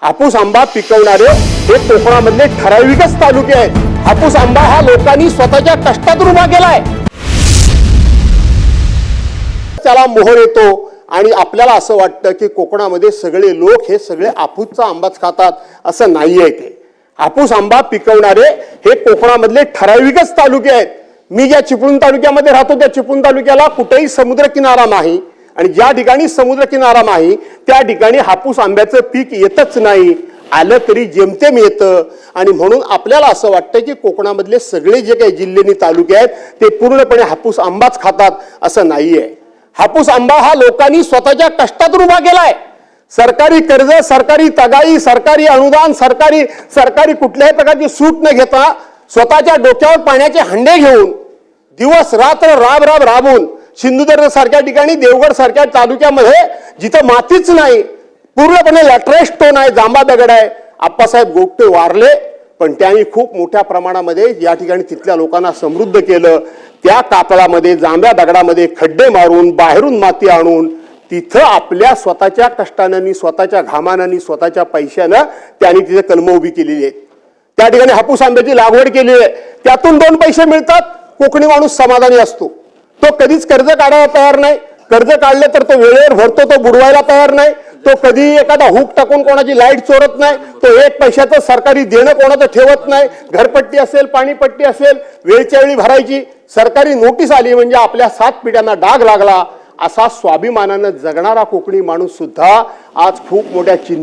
हापूस आंबा पिकवणारे हे कोकणामधले ठराविकच तालुके आहेत। हापूस आंबा हा लोकांनी स्वतःच्या कष्टातून उभा केलाय। त्याला मोहर येतो आणि आपल्याला असं वाटतं की कोकणामध्ये सगळे लोक हे सगळे हापूसचा आंबाच खातात, असं नाहीये ते। हापूस आंबा पिकवणारे हे कोकणामधले ठराविकच तालुके आहेत। मी ज्या चिपळूण तालुक्यामध्ये राहतो त्या चिपळूण तालुक्याला कुठेही समुद्रकिनारा नाही आणि ज्या ठिकाणी समुद्रकिनारा नाही त्या ठिकाणी हापूस आंब्याचं पीक येतच नाही, आलं तरी जेमतेम येतं। आणि म्हणून आपल्याला असं वाटतं की कोकणामधले सगळे जे काही जिल्हे आणि तालुके आहेत ते पूर्णपणे हापूस आंबाच खातात, असं नाहीये। हापूस आंबा हा लोकांनी स्वतःच्या कष्टातून उभा केलाय। सरकारी कर्ज, सरकारी तगाई, सरकारी अनुदान, सरकारी कुठल्याही प्रकारची सूट न घेता स्वतःच्या डोक्यावर पाण्याचे हंडे घेऊन दिवस रात्र राबून सिंधुदुर्ग सारख्या ठिकाणी, देवगड सारख्या तालुक्यामध्ये जिथं मातीच नाही, पूर्णपणे लॅटराइट स्टोन आहे, जांभा दगड आहे, आप्पासाहेब गोगटे वारले पण त्यांनी खूप मोठ्या प्रमाणामध्ये या ठिकाणी तिथल्या लोकांना समृद्ध केलं। त्या कातळामध्ये, जांभ्या दगडामध्ये खड्डे मारून बाहेरून माती आणून तिथं आपल्या स्वतःच्या कष्टाने, स्वतःच्या घामाने, स्वतःच्या पैशानं त्यांनी तिथे कलम उभी केलेली आहेत। त्या ठिकाणी हापूस आंब्याची लागवड केली आहे, त्यातून 2 पैसे मिळतात, कोकणी माणूस समाधानी असतो। तो कधीच कर्ज काढायला तयार नाही, कर्ज काढले तर तो वेळेवर भरतो, तो बुडवायला तयार नाही, तो कधी एखादा हुक टाकून कोणाची लाईट चोरत नाही, तो 1 पैशाचं सरकारी देणं कोणाचं ठेवत नाही। घरपट्टी असेल, पाणीपट्टी असेल, वेळच्या वेळी भरायची। सरकारी नोटीस आली म्हणजे आपल्या 7 पिढ्यांना डाग लागला, असा स्वाभिमानानं जगणारा कोकणी माणूस सुद्धा आज खूप मोठ्या